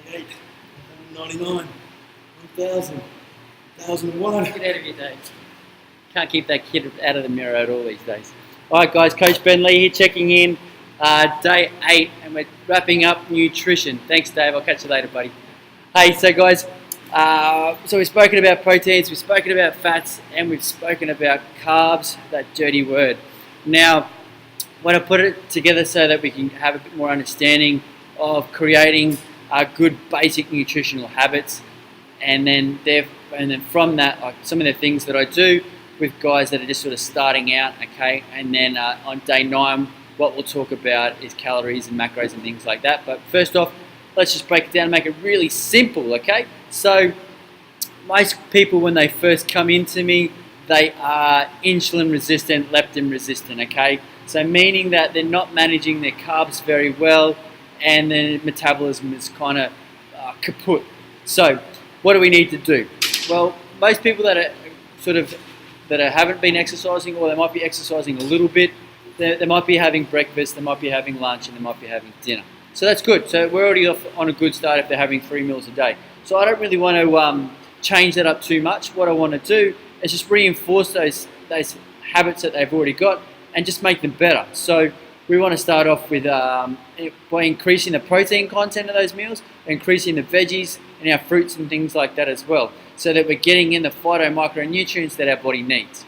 98, 99, 1000, 1001. Get out of your days. Can't keep that kid out of the mirror at all these days. All right, guys, Coach Ben Lee here checking in. Day 8, and we're wrapping up nutrition. Thanks, Dave. I'll catch you later, buddy. Hey, so guys, so we've spoken about proteins, we've spoken about fats, and we've spoken about carbs, that dirty word. Now, I want to put it together so that we can have a bit more understanding of creating good basic nutritional habits, and then from that, like some of the things that I do with guys that are just sort of starting out, okay, and then on day 9, what we'll talk about is calories and macros and things like that. But first off, let's just break it down and make it really simple, okay? So most people, when they first come into me, they are insulin resistant, leptin resistant, okay? So meaning that they're not managing their carbs very well and their metabolism is kind of kaput. So what do we need to do? Well, most people that haven't been exercising, or they might be exercising a little bit, they might be having breakfast, they might be having lunch, and they might be having dinner. So that's good. So we're already off on a good start if they're having 3 meals a day. So I don't really want to change that up too much. What I want to do is just reinforce those habits that they've already got and just make them better. So we want to start off with by increasing the protein content of those meals, increasing the veggies and our fruits and things like that as well, so that we're getting in the phyto-micronutrients that our body needs.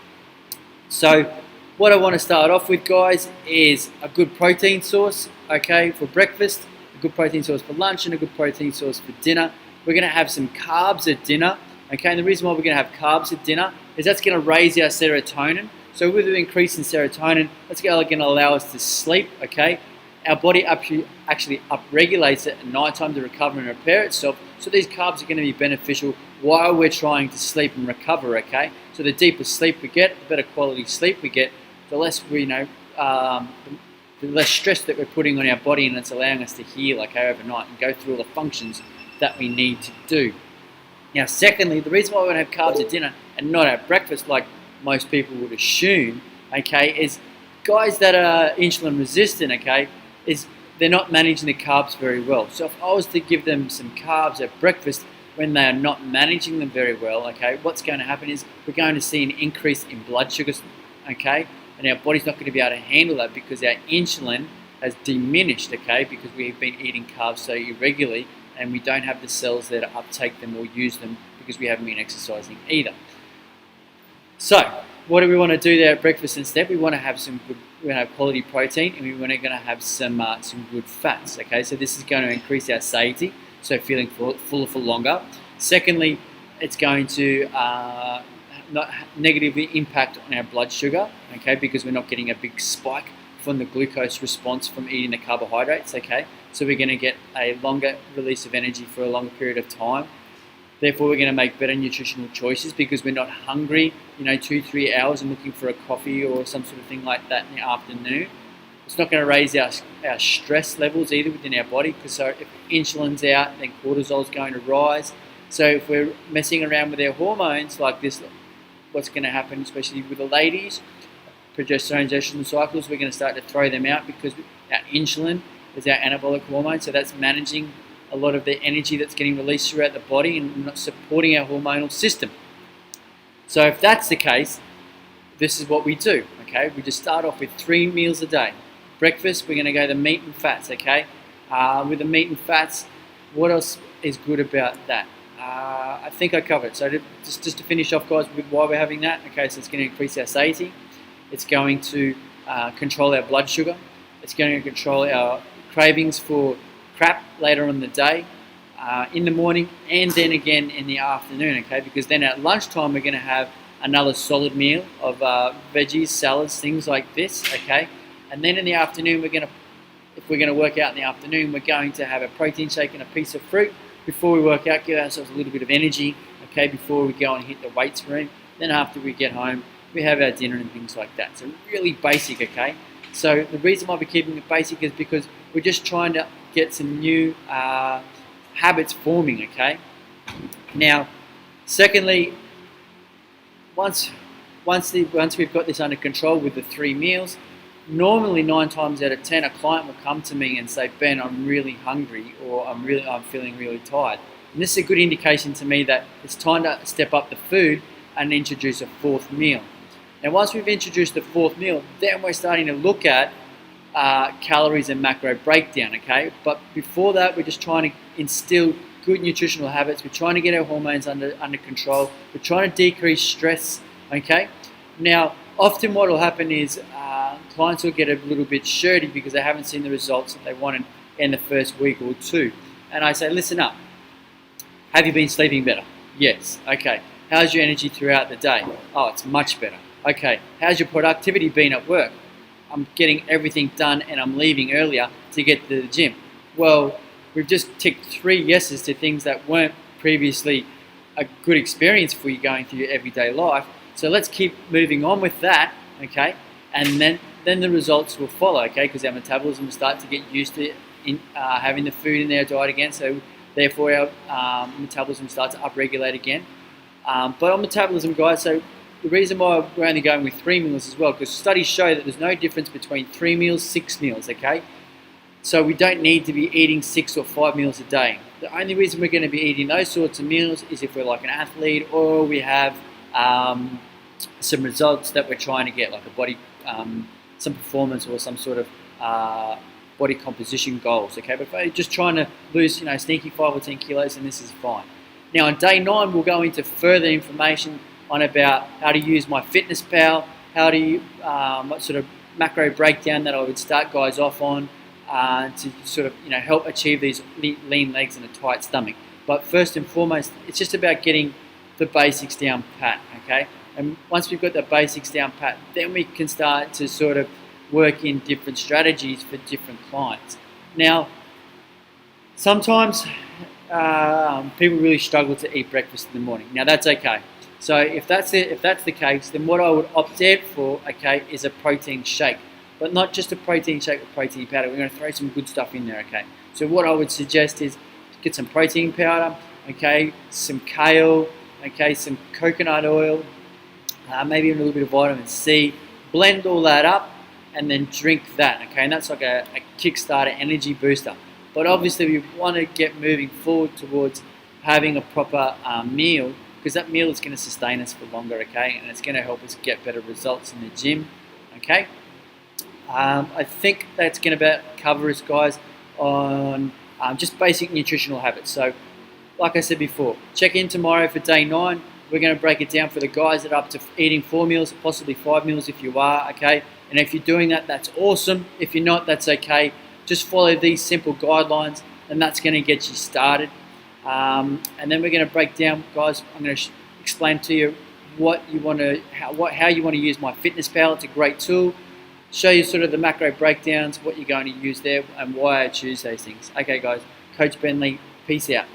So what I want to start off with, guys, is a good protein source, okay, for breakfast, a good protein source for lunch, and a good protein source for dinner. We're going to have some carbs at dinner, okay, and the reason why we're going to have carbs at dinner is that's going to raise our serotonin. So with an increase in serotonin, that's going to allow us to sleep, okay. Our body actually upregulates it at night time to recover and repair itself, so these carbs are going to be beneficial while we're trying to sleep and recover, okay. So the deeper sleep we get, the better quality sleep we get, the less the less stress that we're putting on our body, and it's allowing us to heal, okay, overnight and go through all the functions that we need to do. Now, secondly, the reason why we're going to have carbs at dinner and not at breakfast, like most people would assume, okay, is guys that are insulin resistant, okay, is they're not managing the carbs very well. So if I was to give them some carbs at breakfast when they are not managing them very well, okay, what's going to happen is we're going to see an increase in blood sugars, okay, and our body's not going to be able to handle that because our insulin has diminished, okay, because we've been eating carbs so irregularly and we don't have the cells there to uptake them or use them because we haven't been exercising either. So what do we want to do there at breakfast instead? We want to have quality protein, and we're going to have some good fats, okay, so this is going to increase our satiety, so feeling fuller for longer. Secondly, it's going to not negatively impact on our blood sugar, okay, because we're not getting a big spike from the glucose response from eating the carbohydrates, okay, so we're going to get a longer release of energy for a longer period of time. Therefore, we're going to make better nutritional choices because we're not hungry, 2-3 hours and looking for a coffee or some sort of thing like that in the afternoon. It's not going to raise our stress levels either within our body, because so if insulin's out, then cortisol's going to rise. So if we're messing around with our hormones like this, what's going to happen, especially with the ladies, progesterone, estrogen cycles, we're going to start to throw them out because our insulin is our anabolic hormone, so that's managing a lot of the energy that's getting released throughout the body and not supporting our hormonal system. So if that's the case, this is what we do, okay? We just start off with 3 meals a day. Breakfast, we're going to go the meat and fats, okay? With the meat and fats, what else is good about that? I think I covered. So just to finish off, guys, with why we're having that, okay, so it's going to increase our satiety. It's going to control our blood sugar. It's going to control our cravings for crap later on in the day, in the morning, and then again in the afternoon, okay, because then at lunchtime we're going to have another solid meal of veggies, salads, things like this, okay, and then in the afternoon if we're going to work out in the afternoon, we're going to have a protein shake and a piece of fruit before we work out, give ourselves a little bit of energy, okay, before we go and hit the weights room. Then after we get home, we have our dinner and things like that. So really basic, okay. So the reason why we're keeping it basic is because we're just trying to get some new habits forming, okay? Now, secondly, once we've got this under control with the 3 meals, normally 9 times out of 10, a client will come to me and say, Ben, I'm really hungry, or I'm feeling really tired. And this is a good indication to me that it's time to step up the food and introduce a fourth meal. Now, once we've introduced the fourth meal, then we're starting to look at calories and macro breakdown, okay? But before that, we're just trying to instill good nutritional habits. We're trying to get our hormones under control. We're trying to decrease stress, okay? Now, often what will happen is clients will get a little bit shirty because they haven't seen the results that they wanted in the first week or two. And I say, listen up. Have you been sleeping better? Yes. Okay. How's your energy throughout the day? Oh, it's much better. Okay. How's your productivity been at work? I'm getting everything done and I'm leaving earlier to get to the gym. Well, we've just ticked 3 yeses to things that weren't previously a good experience for you going through your everyday life. So let's keep moving on with that, okay? And then the results will follow, okay? Because our metabolism will start to get used to having the food in their diet again. So therefore our metabolism starts to upregulate again. But on metabolism, guys, so the reason why we're only going with 3 meals as well, because studies show that there's no difference between 3 meals, 6 meals, okay? So we don't need to be eating 6 or 5 meals a day. The only reason we're going to be eating those sorts of meals is if we're like an athlete or we have some results that we're trying to get, like a body, some performance or some sort of body composition goals, okay? But if we're just trying to lose, sneaky 5 or 10 kilos, then this is fine. Now on day 9, we'll go into further information on about how to use MyFitnessPal, how to what sort of macro breakdown that I would start guys off on to sort of help achieve these lean legs and a tight stomach. But first and foremost, it's just about getting the basics down pat, okay? And once we've got the basics down pat, then we can start to sort of work in different strategies for different clients. Now, sometimes people really struggle to eat breakfast in the morning. Now that's okay. So if that's the case, then what I would opt out for, okay, is a protein shake. But not just a protein shake with protein powder. We're going to throw some good stuff in there, okay? So what I would suggest is get some protein powder, okay, some kale, okay, some coconut oil, maybe even a little bit of vitamin C. Blend all that up and then drink that, okay? And that's like a Kickstarter energy booster. But obviously we want to get moving forward towards having a proper meal, because that meal is going to sustain us for longer, okay? And it's going to help us get better results in the gym, okay? I think that's going to about cover us, guys, on just basic nutritional habits. So, like I said before, check in tomorrow for day 9. We're going to break it down for the guys that are up to eating 4 meals, possibly 5 meals if you are, okay? And if you're doing that, that's awesome. If you're not, that's okay. Just follow these simple guidelines, and that's going to get you started. And then we're going to break down, guys. I'm going to explain to you how you want to use MyFitnessPal. It's a great tool. Show you sort of the macro breakdowns, what you're going to use there, and why I choose those things. Okay, guys. Coach Ben Lee. Peace out.